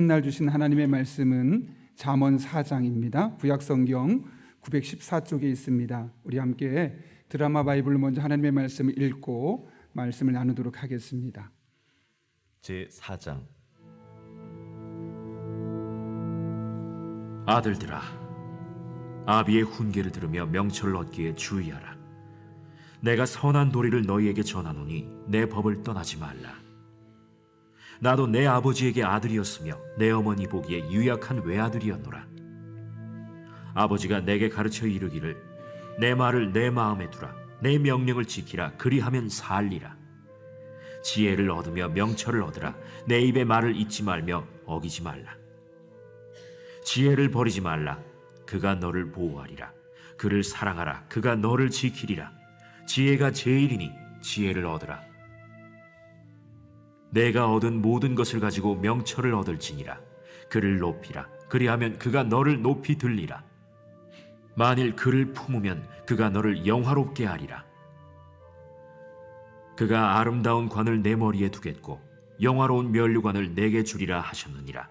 날 주신 하나님의 말씀은 잠언 4장입니다. 구약성경 914쪽에 있습니다. 우리 함께 드라마 바이블로 먼저 하나님의 말씀을 읽고 말씀을 나누도록 하겠습니다. 제4장. 아들들아, 아비의 훈계를 들으며 명철을 얻기에 주의하라. 내가 선한 도리를 너희에게 전하노니 내 법을 떠나지 말라. 나도 내 아버지에게 아들이었으며 내 어머니 보기에 유약한 외아들이었노라. 아버지가 내게 가르쳐 이르기를 내 말을 내 마음에 두라. 내 명령을 지키라. 그리하면 살리라. 지혜를 얻으며 명철을 얻으라. 내 입의 말을 잊지 말며 어기지 말라. 지혜를 버리지 말라. 그가 너를 보호하리라. 그를 사랑하라. 그가 너를 지키리라. 지혜가 제일이니 지혜를 얻으라. 내가 얻은 모든 것을 가지고 명철을 얻을지니라. 그를 높이라. 그리하면 그가 너를 높이 들리라. 만일 그를 품으면 그가 너를 영화롭게 하리라. 그가 아름다운 관을 내 머리에 두겠고 영화로운 면류관을 내게 주리라 하셨느니라.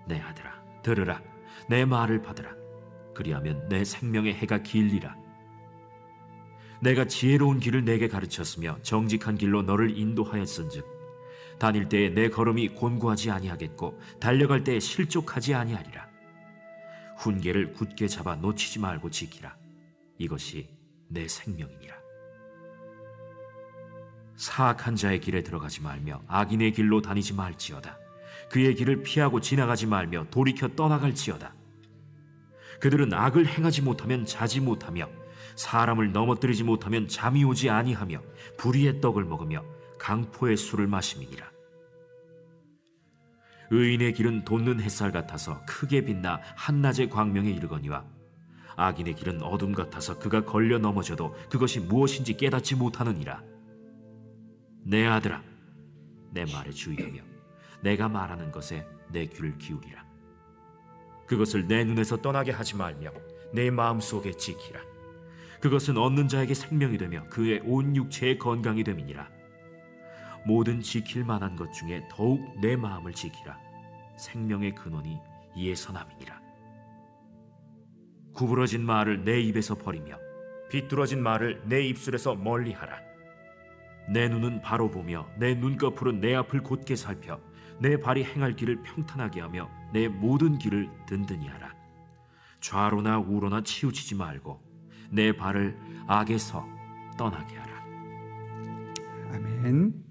내 아들아, 들으라. 내 말을 받으라. 그리하면 내 생명의 해가 길리라. 내가 지혜로운 길을 내게 가르쳤으며 정직한 길로 너를 인도하였은즉 다닐 때에 내 걸음이 곤고하지 아니하겠고 달려갈 때에 실족하지 아니하리라. 훈계를 굳게 잡아 놓치지 말고 지키라. 이것이 내 생명이니라. 사악한 자의 길에 들어가지 말며 악인의 길로 다니지 말지어다. 그의 길을 피하고 지나가지 말며 돌이켜 떠나갈지어다. 그들은 악을 행하지 못하면 자지 못하며 사람을 넘어뜨리지 못하면 잠이 오지 아니하며 불의의 떡을 먹으며 강포의 술을 마심이니라. 의인의 길은 돋는 햇살 같아서 크게 빛나 한낮의 광명에 이르거니와 악인의 길은 어둠 같아서 그가 걸려 넘어져도 그것이 무엇인지 깨닫지 못하느니라. 내 아들아, 내 말에 주의하며 내가 말하는 것에 내 귀를 기울이라. 그것을 내 눈에서 떠나게 하지 말며 내 마음속에 지키라. 그것은 얻는 자에게 생명이 되며 그의 온 육체의 건강이 됨이니라. 모든 지킬 만한 것 중에 더욱 내 마음을 지키라. 생명의 근원이 이에서 남이니라. 구부러진 말을 내 입에서 버리며 비뚤어진 말을 내 입술에서 멀리하라. 내 눈은 바로 보며 내 눈꺼풀은 내 앞을 곧게 살펴 내 발이 행할 길을 평탄하게 하며 내 모든 길을 든든히 하라. 좌로나 우로나 치우치지 말고 내 발을 악에서 떠나게 하라. 아멘.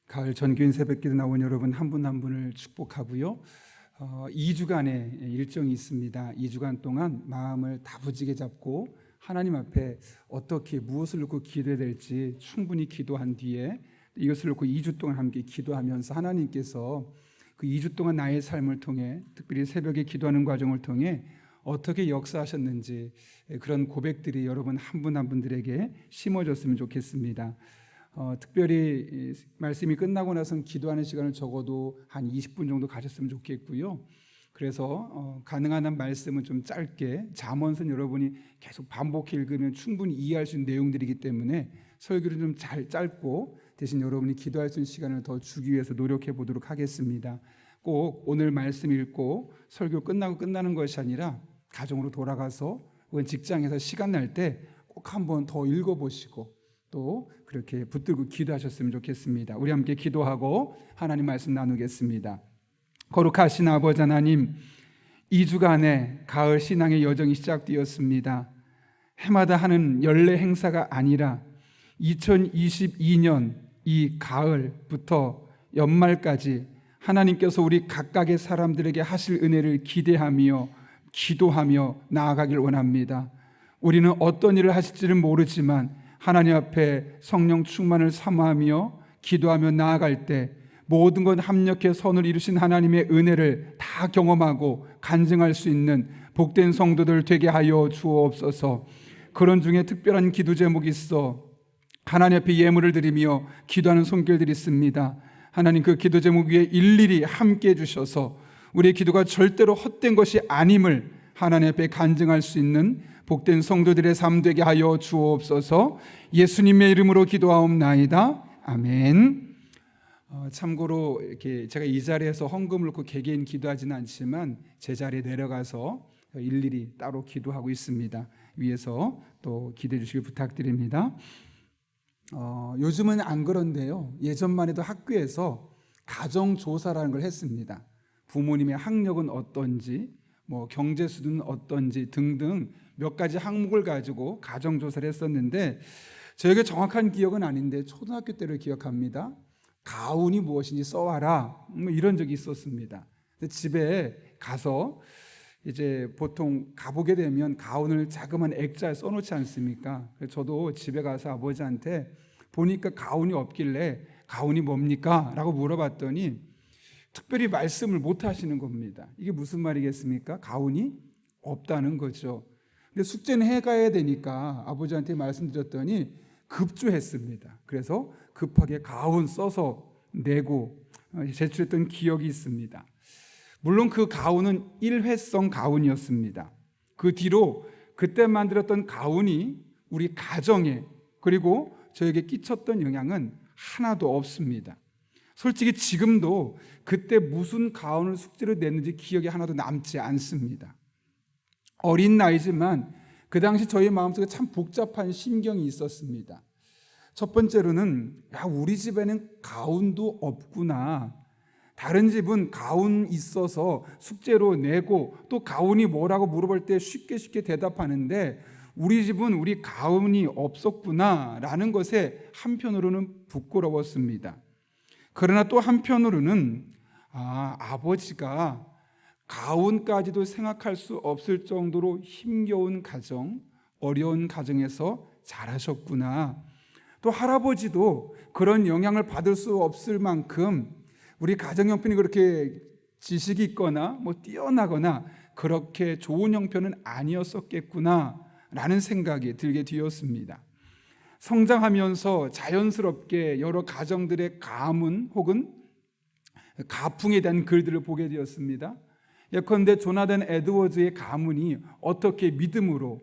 가을 전교인 새벽기도 나온 여러분 한 분 한 분을 축복하고요. 2주간의 일정이 있습니다. 2주간 동안 마음을 다부지게 잡고 하나님 앞에 어떻게 무엇을 놓고 기도해야 될지 충분히 기도한 뒤에 이것을 놓고 2주 동안 함께 기도하면서 하나님께서 그 2주 동안 나의 삶을 통해 특별히 새벽에 기도하는 과정을 통해 어떻게 역사하셨는지 그런 고백들이 여러분 한 분 한 분들에게 심어졌으면 좋겠습니다. 특별히 말씀이 끝나고 나서는 기도하는 시간을 적어도 한 20분 정도 가졌으면 좋겠고요. 그래서 가능한 한 말씀은 좀 짧게, 잠언서는 여러분이 계속 반복해 읽으면 충분히 이해할 수 있는 내용들이기 때문에 설교를 좀 짧고 대신 여러분이 기도할 수 있는 시간을 더 주기 위해서 노력해 보도록 하겠습니다. 꼭 오늘 말씀 읽고 설교 끝나고 끝나는 것이 아니라 가정으로 돌아가서 혹은 직장에서 시간 날 때 꼭 한번 더 읽어보시고 또 그렇게 붙들고 기도하셨으면 좋겠습니다. 우리 함께 기도하고 하나님 말씀 나누겠습니다. 거룩하신 아버지 하나님, 2주간의 가을 신앙의 여정이 시작되었습니다. 해마다 하는 연례 행사가 아니라 2022년 이 가을부터 연말까지 하나님께서 우리 각각의 사람들에게 하실 은혜를 기대하며 기도하며 나아가길 원합니다. 우리는 어떤 일을 하실지는 모르지만 하나님 앞에 성령 충만을 사모하며 기도하며 나아갈 때 모든 것 합력해 선을 이루신 하나님의 은혜를 다 경험하고 간증할 수 있는 복된 성도들 되게 하여 주옵소서. 그런 중에 특별한 기도 제목이 있어 하나님 앞에 예물을 드리며 기도하는 손길들이 있습니다. 하나님 그 기도 제목 위에 일일이 함께 해주셔서 우리의 기도가 절대로 헛된 것이 아님을 하나님 앞에 간증할 수 있는 복된 성도들의 삶 되게 하여 주옵소서. 예수님의 이름으로 기도하옵나이다. 아멘. 참고로 이렇게 제가 이 자리에서 헌금을 넣고 개개인 기도하지는 않지만 제 자리에 내려가서 일일이 따로 기도하고 있습니다. 위에서 또 기도해 주시길 부탁드립니다. 요즘은 안 그런데요. 예전만 해도 학교에서 가정조사라는 걸 했습니다. 부모님의 학력은 어떤지, 경제 수준은 어떤지 등등 몇 가지 항목을 가지고 가정조사를 했었는데 저에게 정확한 기억은 아닌데 초등학교 때를 기억합니다. 가훈이 무엇인지 써와라, 이런 적이 있었습니다. 집에 가서 이제 보통 가보게 되면 가훈을 자그마한 액자에 써놓지 않습니까? 그래서 저도 집에 가서 아버지한테 보니까 가훈이 없길래 가훈이 뭡니까? 라고 물어봤더니 특별히 말씀을 못 하시는 겁니다. 이게 무슨 말이겠습니까? 가훈이 없다는 거죠. 근데 숙제는 해가야 되니까 아버지한테 말씀드렸더니 급조했습니다. 그래서 급하게 가훈 써서 내고 제출했던 기억이 있습니다. 물론 그 가훈은 일회성 가훈이었습니다. 그 뒤로 그때 만들었던 가훈이 우리 가정에 그리고 저에게 끼쳤던 영향은 하나도 없습니다. 솔직히 지금도 그때 무슨 가훈을 숙제로 냈는지 기억이 하나도 남지 않습니다. 어린 나이지만 그 당시 저희 마음속에 참 복잡한 심경이 있었습니다. 첫 번째로는 우리 집에는 가훈도 없구나. 다른 집은 가훈 있어서 숙제로 내고 또 가훈이 뭐라고 물어볼 때 쉽게 대답하는데 우리 집은 우리 가훈이 없었구나 라는 것에 한편으로는 부끄러웠습니다. 그러나 또 한편으로는 아버지가 가훈까지도 생각할 수 없을 정도로 힘겨운 가정, 어려운 가정에서 자라셨구나. 또 할아버지도 그런 영향을 받을 수 없을 만큼 우리 가정 형편이 그렇게 지식이 있거나 뛰어나거나 그렇게 좋은 형편은 아니었었겠구나 라는 생각이 들게 되었습니다. 성장하면서 자연스럽게 여러 가정들의 가문 혹은 가풍에 대한 글들을 보게 되었습니다. 예컨대 조나단 에드워즈의 가문이 어떻게 믿음으로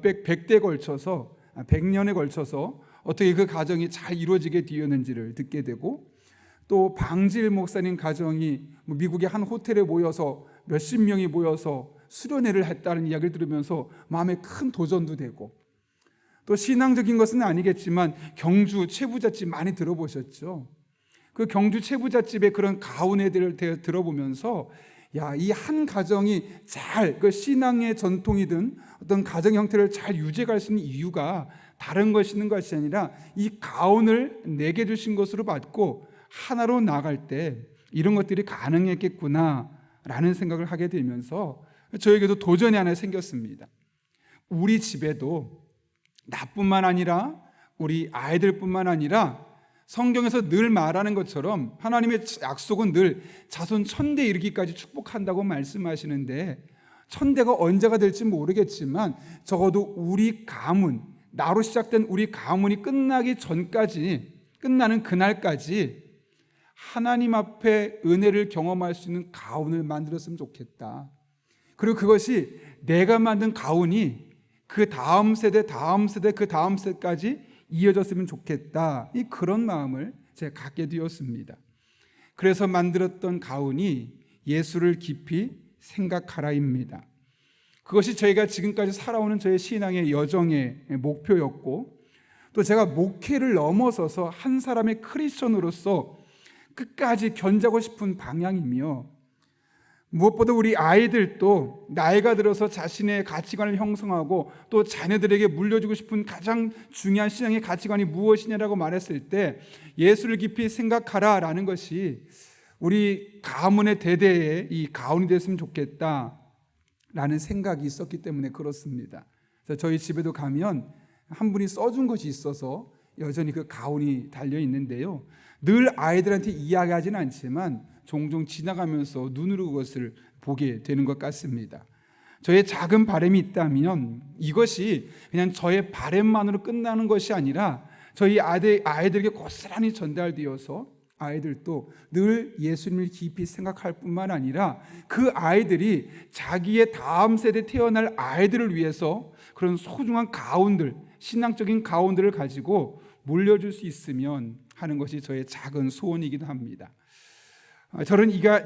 백대에 걸쳐서 100년에 걸쳐서 어떻게 그 가정이 잘 이루어지게 되었는지를 듣게 되고 또 방질 목사님 가정이 미국의 한 호텔에 모여서 몇십 명이 모여서 수련회를 했다는 이야기를 들으면서 마음에 큰 도전도 되고 또 신앙적인 것은 아니겠지만 경주 최부잣집 많이 들어보셨죠? 그 경주 최부잣집의 그런 가훈회들을 들어보면서 이 한 가정이 잘 그 신앙의 전통이든 어떤 가정 형태를 잘 유지할 수 있는 이유가 다른 것이 있는 것이 아니라 이 가훈을 내게 주신 것으로 받고 하나로 나갈 때 이런 것들이 가능했겠구나 라는 생각을 하게 되면서 저에게도 도전이 하나 생겼습니다. 우리 집에도 나뿐만 아니라 우리 아이들뿐만 아니라 성경에서 늘 말하는 것처럼 하나님의 약속은 늘 자손 1000대 이르기까지 축복한다고 말씀하시는데 1000대가 언제가 될지 모르겠지만 적어도 우리 가문, 나로 시작된 우리 가문이 끝나기 전까지, 끝나는 그날까지 하나님 앞에 은혜를 경험할 수 있는 가훈을 만들었으면 좋겠다. 그리고 그것이 내가 만든 가훈이 그 다음 세대, 그 다음 세대까지 이어졌으면 좋겠다. 그런 마음을 제가 갖게 되었습니다. 그래서 만들었던 가훈이 예수를 깊이 생각하라입니다. 그것이 저희가 지금까지 살아오는 저의 신앙의 여정의 목표였고 또 제가 목회를 넘어서서 한 사람의 크리스천으로서 끝까지 견자고 싶은 방향이며 무엇보다 우리 아이들도 나이가 들어서 자신의 가치관을 형성하고 또 자녀들에게 물려주고 싶은 가장 중요한 신앙의 가치관이 무엇이냐라고 말했을 때 예수를 깊이 생각하라라는 것이 우리 가문의 대대에 이 가훈이 됐으면 좋겠다라는 생각이 있었기 때문에 그렇습니다. 그래서 저희 집에도 가면 한 분이 써준 것이 있어서 여전히 그 가훈이 달려 있는데요. 늘 아이들한테 이야기하지는 않지만 종종 지나가면서 눈으로 그것을 보게 되는 것 같습니다. 저의 작은 바람이 있다면 이것이 그냥 저의 바람만으로 끝나는 것이 아니라 저희 아이들에게 고스란히 전달되어서 아이들도 늘 예수님을 깊이 생각할 뿐만 아니라 그 아이들이 자기의 다음 세대 태어날 아이들을 위해서 그런 소중한 가훈들, 신앙적인 가훈들을 가지고 물려줄 수 있으면 하는 것이 저의 작은 소원이기도 합니다.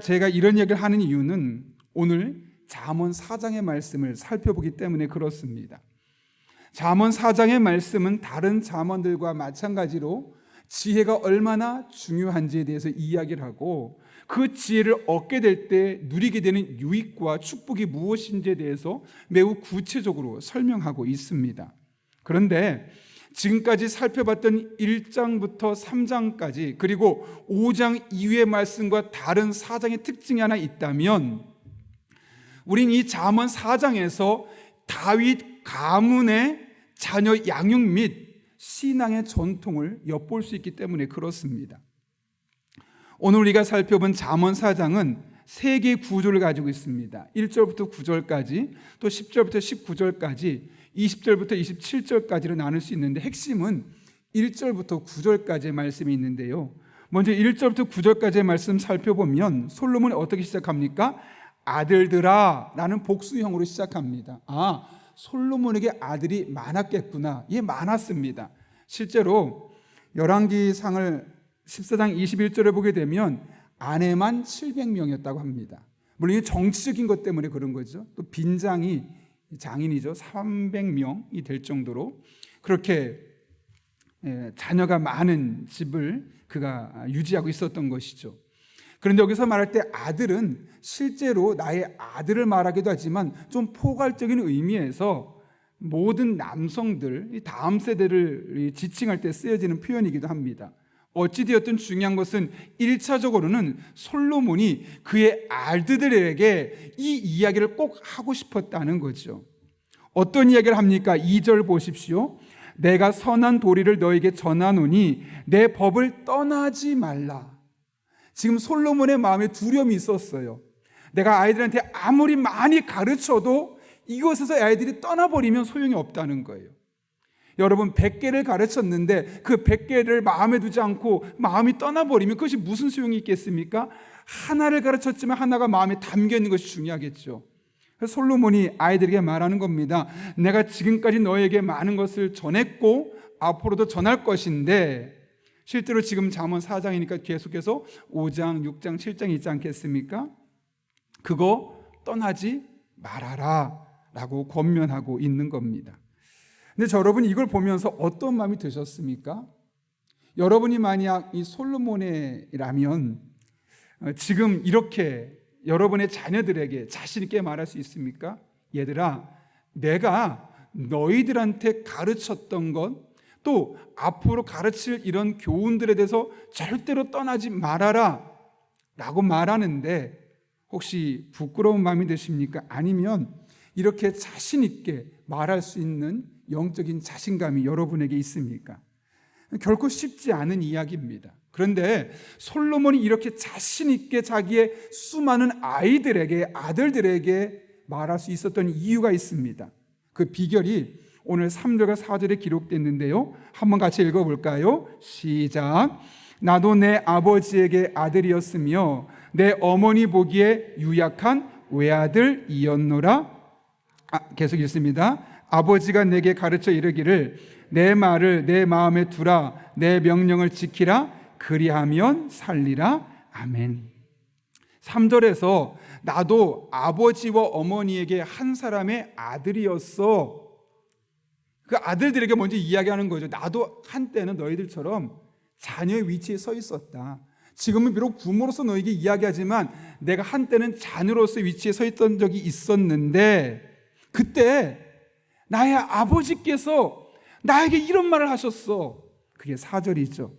제가 이런 얘기를 하는 이유는 오늘 잠언 4장의 말씀을 살펴보기 때문에 그렇습니다. 잠언 4장의 말씀은 다른 잠언들과 마찬가지로 지혜가 얼마나 중요한지에 대해서 이야기를 하고 그 지혜를 얻게 될 때 누리게 되는 유익과 축복이 무엇인지에 대해서 매우 구체적으로 설명하고 있습니다. 그런데 지금까지 살펴봤던 1장부터 3장까지 그리고 5장 이후의 말씀과 다른 4장의 특징이 하나 있다면 우린 이 잠언 4장에서 다윗 가문의 자녀 양육 및 신앙의 전통을 엿볼 수 있기 때문에 그렇습니다. 오늘 우리가 살펴본 잠언 4장은 세 개의 구조를 가지고 있습니다. 1절부터 9절까지 또 10절부터 19절까지 20절부터 27절까지로 나눌 수 있는데 핵심은 1절부터 9절까지의 말씀이 있는데요. 먼저 1절부터 9절까지의 말씀 살펴보면 솔로몬이 어떻게 시작합니까? 아들들아 라는 복수형으로 시작합니다. 솔로몬에게 아들이 많았겠구나. 예, 많았습니다. 실제로 열왕기상을 14장 21절에 보게 되면 아내만 700명이었다고 합니다. 물론 이게 정치적인 것 때문에 그런 거죠. 또 빈장이 장인이죠. 300명이 될 정도로 그렇게 자녀가 많은 집을 그가 유지하고 있었던 것이죠. 그런데 여기서 말할 때 아들은 실제로 나의 아들을 말하기도 하지만 좀 포괄적인 의미에서 모든 남성들, 다음 세대를 지칭할 때 쓰여지는 표현이기도 합니다. 어찌되었든 중요한 것은 1차적으로는 솔로몬이 그의 아들들에게 이 이야기를 꼭 하고 싶었다는 거죠. 어떤 이야기를 합니까? 2절 보십시오. 내가 선한 도리를 너에게 전하노니 내 법을 떠나지 말라. 지금 솔로몬의 마음에 두려움이 있었어요. 내가 아이들한테 아무리 많이 가르쳐도 이곳에서 아이들이 떠나버리면 소용이 없다는 거예요. 여러분 100개를 가르쳤는데 그 100개를 마음에 두지 않고 마음이 떠나버리면 그것이 무슨 소용이 있겠습니까? 하나를 가르쳤지만 하나가 마음에 담겨 있는 것이 중요하겠죠. 그래서 솔로몬이 아이들에게 말하는 겁니다. 내가 지금까지 너에게 많은 것을 전했고 앞으로도 전할 것인데 실제로 지금 잠언 4장이니까 계속해서 5장, 6장, 7장 있지 않겠습니까? 그거 떠나지 말아라 라고 권면하고 있는 겁니다. 근데 여러분 이걸 보면서 어떤 마음이 드셨습니까? 여러분이 만약 이 솔로몬이라면 지금 이렇게 여러분의 자녀들에게 자신 있게 말할 수 있습니까? 얘들아, 내가 너희들한테 가르쳤던 것, 또 앞으로 가르칠 이런 교훈들에 대해서 절대로 떠나지 말아라 라고 말하는데 혹시 부끄러운 마음이 드십니까? 아니면 이렇게 자신 있게 말할 수 있는 영적인 자신감이 여러분에게 있습니까? 결코 쉽지 않은 이야기입니다. 그런데 솔로몬이 이렇게 자신 있게 자기의 수많은 아들들에게 말할 수 있었던 이유가 있습니다. 그 비결이 오늘 3절과 4절에 기록됐는데요. 한번 같이 읽어볼까요? 시작. 나도 내 아버지에게 아들이었으며 내 어머니 보기에 유약한 외아들이었노라. 계속 읽습니다. 아버지가 내게 가르쳐 이르기를 내 말을 내 마음에 두라, 내 명령을 지키라, 그리하면 살리라. 아멘. 3절에서 나도 아버지와 어머니에게 한 사람의 아들이었어. 그 아들들에게 먼저 이야기하는 거죠. 나도 한때는 너희들처럼 자녀의 위치에 서 있었다. 지금은 비록 부모로서 너에게 이야기하지만 내가 한때는 자녀로서의 위치에 서 있던 적이 있었는데 그때 나의 아버지께서 나에게 이런 말을 하셨어. 그게 4절이죠.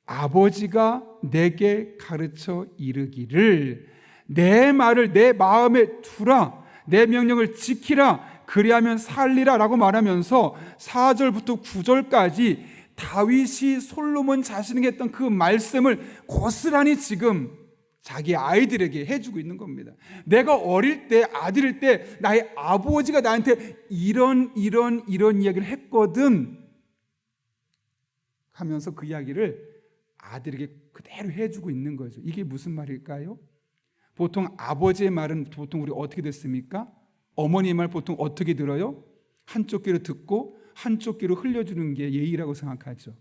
아버지가 내게 가르쳐 이르기를 내 말을 내 마음에 두라, 내 명령을 지키라, 그리하면 살리라 라고 말하면서 4절부터 9절까지 다윗이 솔로몬 자신에게 했던 그 말씀을 고스란히 지금 자기 아이들에게 해주고 있는 겁니다. 내가 어릴 때, 아들일 때 나의 아버지가 나한테 이런 이야기를 했거든 하면서 그 이야기를 아들에게 그대로 해주고 있는 거죠. 이게 무슨 말일까요? 보통 아버지의 말은 보통 우리 어떻게 듣습니까? 어머니의 말 보통 어떻게 들어요? 한쪽 귀로 듣고 한쪽 귀로 흘려주는 게 예의라고 생각하죠.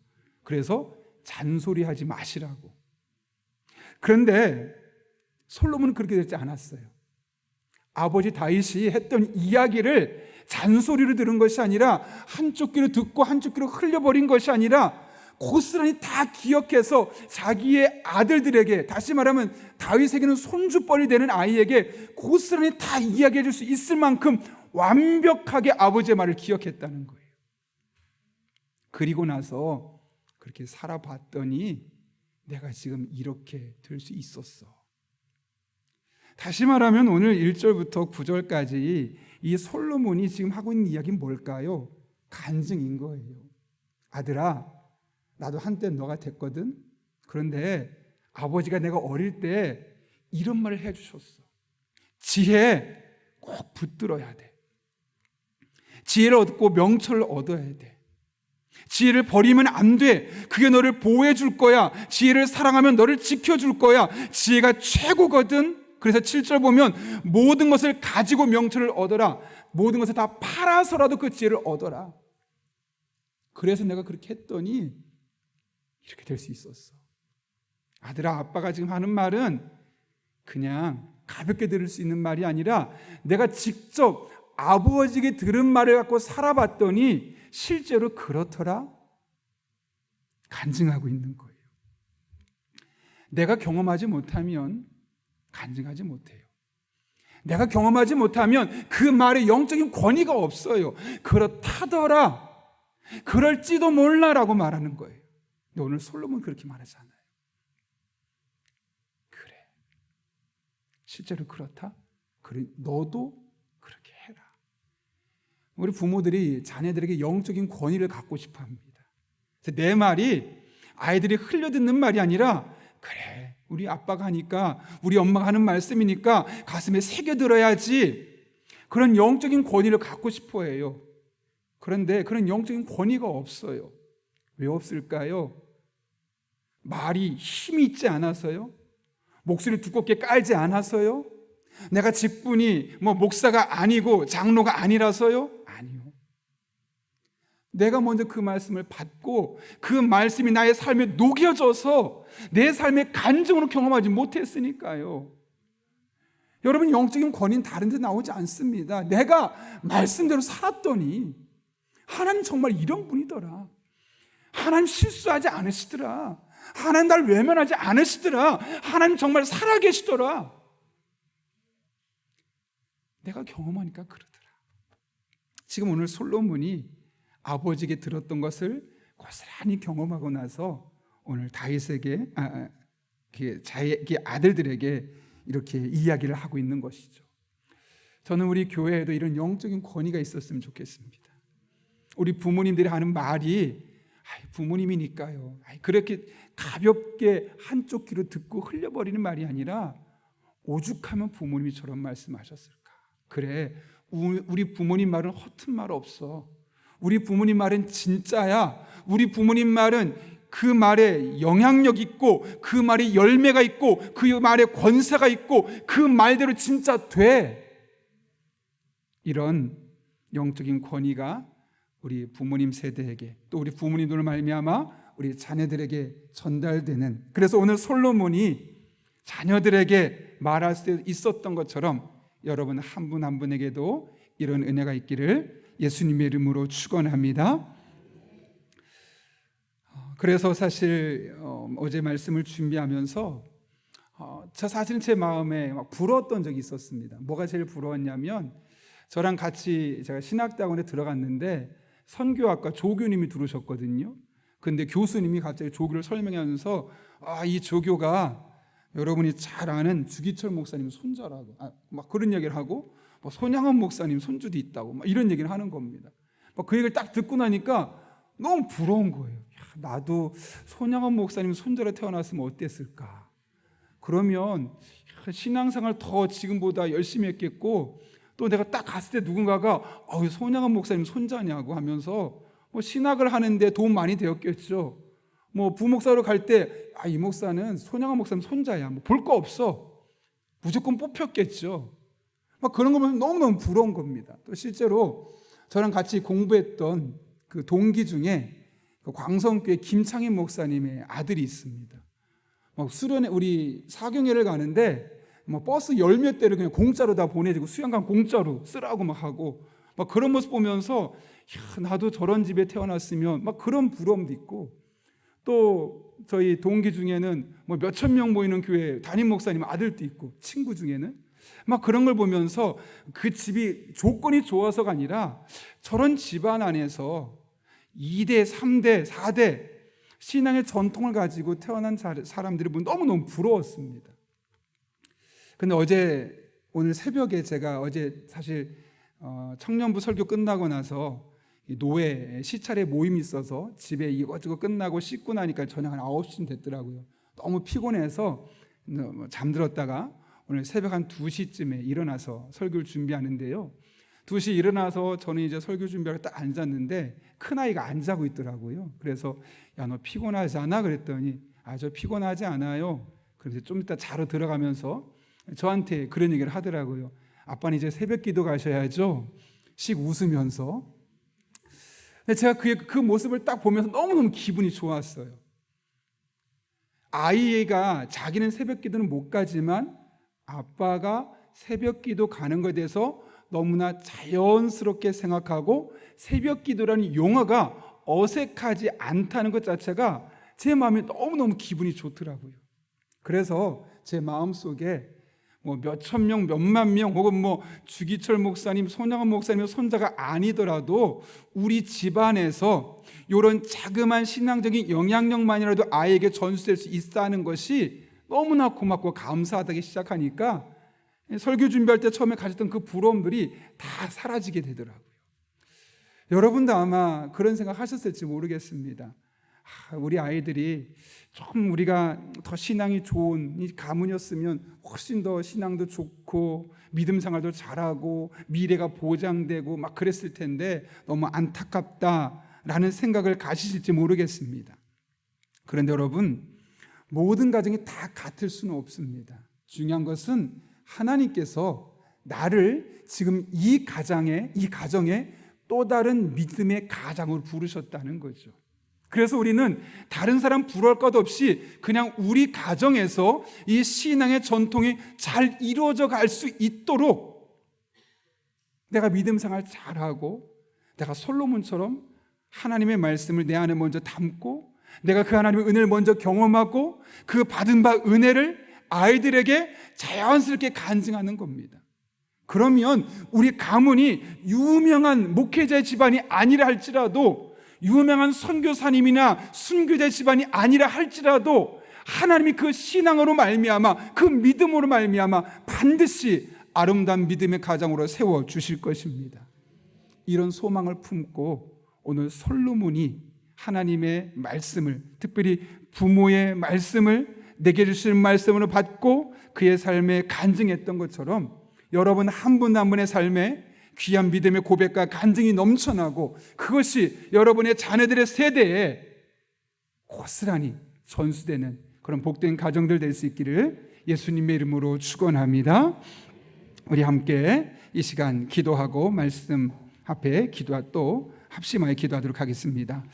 그래서 잔소리하지 마시라고. 그런데 솔로몬은 그렇게 되지 않았어요. 아버지 다윗이 했던 이야기를 잔소리로 들은 것이 아니라 한쪽 귀로 듣고 한쪽 귀로 흘려버린 것이 아니라 고스란히 다 기억해서 자기의 아들들에게, 다시 말하면 다윗에게는 손주뻘이 되는 아이에게 고스란히 다 이야기해 줄 수 있을 만큼 완벽하게 아버지의 말을 기억했다는 거예요. 그리고 나서 그렇게 살아봤더니 내가 지금 이렇게 될 수 있었어. 다시 말하면 오늘 1절부터 9절까지 이 솔로몬이 지금 하고 있는 이야기는 뭘까요? 간증인 거예요. 아들아, 나도 한때 너가 됐거든. 그런데 아버지가 내가 어릴 때 이런 말을 해주셨어. 지혜 꼭 붙들어야 돼. 지혜를 얻고 명철을 얻어야 돼. 지혜를 버리면 안 돼. 그게 너를 보호해 줄 거야. 지혜를 사랑하면 너를 지켜줄 거야. 지혜가 최고거든. 그래서 7절 보면 모든 것을 가지고 명철을 얻어라. 모든 것을 다 팔아서라도 그 지혜를 얻어라. 그래서 내가 그렇게 했더니 이렇게 될 수 있었어. 아들아, 아빠가 지금 하는 말은 그냥 가볍게 들을 수 있는 말이 아니라 내가 직접 아버지에게 들은 말을 갖고 살아봤더니 실제로 그렇더라. 간증하고 있는 거예요. 내가 경험하지 못하면 간증하지 못해요. 내가 경험하지 못하면 그 말에 영적인 권위가 없어요. 그렇다더라, 그럴지도 몰라라고 말하는 거예요. 근데 오늘 솔로몬 그렇게 말하잖아요. 그래, 실제로 그렇다? 그래, 너도 그렇게 해라. 우리 부모들이 자녀들에게 영적인 권위를 갖고 싶어 합니다. 그래서 내 말이 아이들이 흘려듣는 말이 아니라, 그래, 우리 아빠가 하니까, 우리 엄마가 하는 말씀이니까 가슴에 새겨들어야지, 그런 영적인 권위를 갖고 싶어 해요. 그런데 그런 영적인 권위가 없어요. 왜 없을까요? 말이 힘이 있지 않아서요? 목소리 두껍게 깔지 않아서요? 내가 직분이 목사가 아니고 장로가 아니라서요? 아니요. 내가 먼저 그 말씀을 받고 그 말씀이 나의 삶에 녹여져서 내 삶의 간증으로 경험하지 못했으니까요. 여러분, 영적인 권위는 다른 데 나오지 않습니다. 내가 말씀대로 살았더니 하나님 정말 이런 분이더라. 하나님 실수하지 않으시더라. 하나님 날 외면하지 않으시더라. 하나님 정말 살아계시더라. 내가 경험하니까 그러더라. 지금 오늘 솔로몬이 아버지에게 들었던 것을 고스란히 경험하고 나서 오늘 다윗에게, 자기 아들들에게 이렇게 이야기를 하고 있는 것이죠. 저는 우리 교회에도 이런 영적인 권위가 있었으면 좋겠습니다. 우리 부모님들이 하는 말이 부모님이니까요, 그렇게 가볍게 한쪽 귀로 듣고 흘려버리는 말이 아니라, 오죽하면 부모님이 저런 말씀하셨을까. 그래, 우리 부모님 말은 허튼 말 없어. 우리 부모님 말은 진짜야. 우리 부모님 말은 그 말에 영향력 있고, 그 말에 열매가 있고, 그 말에 권세가 있고, 그 말대로 진짜 돼. 이런 영적인 권위가 우리 부모님 세대에게, 또 우리 부모님들을 말미암아 우리 자녀들에게 전달되는, 그래서 오늘 솔로몬이 자녀들에게 말할 수 있었던 것처럼 여러분 한 분 한 분에게도 이런 은혜가 있기를 예수님의 이름으로 축원합니다. 그래서 사실 어제 말씀을 준비하면서 사실은 제 마음에 막 부러웠던 적이 있었습니다. 뭐가 제일 부러웠냐면, 저랑 같이 제가 신학대학원에 들어갔는데 선교학과 조교님이 들어오셨거든요. 근데 교수님이 갑자기 조교를 설명하면서 이 조교가 여러분이 잘 아는 주기철 목사님 손자라고, 막 그런 얘기를 하고, 손양원 목사님 손주도 있다고, 막 이런 얘기를 하는 겁니다. 그 얘기를 딱 듣고 나니까 너무 부러운 거예요. 나도 손양원 목사님 손자로 태어났으면 어땠을까. 그러면 신앙생활 더 지금보다 열심히 했겠고, 또 내가 딱 갔을 때 누군가가 손양원 목사님 손자냐고 하면서 신학을 하는데 도움 많이 되었겠죠. 부목사로 갈 때 이 목사는 손양원 목사님 손자야, 볼 거 없어, 무조건 뽑혔겠죠. 그런 거 보면 너무너무 부러운 겁니다. 또 실제로 저랑 같이 공부했던 그 동기 중에 그 광성교회 김창인 목사님의 아들이 있습니다. 막 수련회 우리 사경회를 가는데 뭐 버스 열 몇 대를 그냥 공짜로 다 보내주고 수양강 공짜로 쓰라고 막 하고 막 그런 모습 보면서 야, 나도 저런 집에 태어났으면 막 그런 부러움도 있고, 또 저희 동기 중에는 뭐 몇천 명 모이는 교회 담임 목사님 아들도 있고 친구 중에는 막 그런 걸 보면서 그 집이 조건이 좋아서가 아니라 저런 집안 안에서 2대, 3대, 4대 신앙의 전통을 가지고 태어난 사람들이 너무너무 부러웠습니다. 근데 오늘 새벽에 제가 어제 사실 청년부 설교 끝나고 나서 노회 시찰에 모임이 있어서 집에 이것저것 끝나고 씻고 나니까 저녁 한 9시쯤 됐더라고요. 너무 피곤해서 잠들었다가 오늘 새벽 한 2시쯤에 일어나서 설교를 준비하는데요. 2시 일어나서 저는 이제 설교 준비하러 딱 앉았는데 큰아이가 안 자고 있더라고요. 그래서 야, 너 피곤하지 않아? 그랬더니 저 피곤하지 않아요. 그래서 좀 이따 자러 들어가면서 저한테 그런 얘기를 하더라고요. 아빠는 이제 새벽 기도 가셔야죠. 씩 웃으면서. 근데 제가 그 모습을 딱 보면서 너무너무 기분이 좋았어요. 아이가 자기는 새벽 기도는 못 가지만 아빠가 새벽 기도 가는 것에 대해서 너무나 자연스럽게 생각하고 새벽 기도라는 용어가 어색하지 않다는 것 자체가 제 마음에 너무너무 기분이 좋더라고요. 그래서 제 마음속에 뭐 몇천 명, 몇만 명 혹은 뭐 주기철 목사님, 손양원 목사님 손자가 아니더라도 우리 집안에서 이런 자그마한 신앙적인 영향력만이라도 아이에게 전수될 수 있다는 것이 너무나 고맙고 감사하다기 시작하니까 설교 준비할 때 처음에 가졌던 그 부러움들이 다 사라지게 되더라고요. 여러분도 아마 그런 생각 하셨을지 모르겠습니다. 우리 아이들이 조금 우리가 더 신앙이 좋은 이 가문이었으면 훨씬 더 신앙도 좋고 믿음 생활도 잘하고 미래가 보장되고 막 그랬을 텐데 너무 안타깝다라는 생각을 가지실지 모르겠습니다. 그런데 여러분, 모든 가정이 다 같을 수는 없습니다. 중요한 것은 하나님께서 나를 지금 이 가정에 또 다른 믿음의 가장으로 부르셨다는 거죠. 그래서 우리는 다른 사람 부러울 것 없이 그냥 우리 가정에서 이 신앙의 전통이 잘 이루어져 갈 수 있도록 내가 믿음 생활 잘하고 내가 솔로몬처럼 하나님의 말씀을 내 안에 먼저 담고 내가 그 하나님의 은혜를 먼저 경험하고 그 받은 바 은혜를 아이들에게 자연스럽게 간증하는 겁니다. 그러면 우리 가문이 유명한 목회자의 집안이 아니라 할지라도 유명한 선교사님이나 순교자 집안이 아니라 할지라도 하나님이 그 신앙으로 말미암아 그 믿음으로 말미암아 반드시 아름다운 믿음의 가장으로 세워주실 것입니다. 이런 소망을 품고 오늘 솔로몬이 하나님의 말씀을, 특별히 부모의 말씀을 내게 주신 말씀으로 받고 그의 삶에 간증했던 것처럼 여러분 한 분 한 분의 삶에 귀한 믿음의 고백과 간증이 넘쳐나고 그것이 여러분의 자녀들의 세대에 고스란히 전수되는 그런 복된 가정들 될 수 있기를 예수님의 이름으로 축원합니다. 우리 함께 이 시간 기도하고 말씀 앞에 또 합심하여 기도하도록 하겠습니다.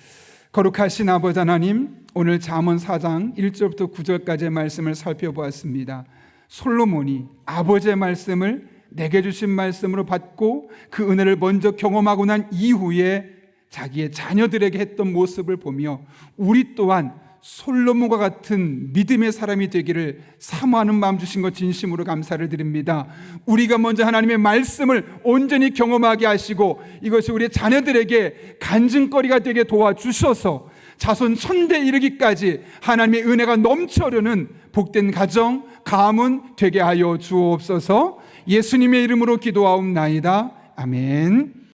거룩하신 아버지 하나님, 오늘 잠언 4장 1절부터 9절까지의 말씀을 살펴보았습니다. 솔로몬이 아버지의 말씀을 내게 주신 말씀으로 받고 그 은혜를 먼저 경험하고 난 이후에 자기의 자녀들에게 했던 모습을 보며 우리 또한 솔로몬과 같은 믿음의 사람이 되기를 사모하는 마음 주신 것 진심으로 감사를 드립니다. 우리가 먼저 하나님의 말씀을 온전히 경험하게 하시고 이것이 우리 자녀들에게 간증거리가 되게 도와주셔서 자손 천대에 이르기까지 하나님의 은혜가 넘쳐흐르는 복된 가정, 가문 되게 하여 주옵소서. 예수님의 이름으로 기도하옵나이다. 아멘.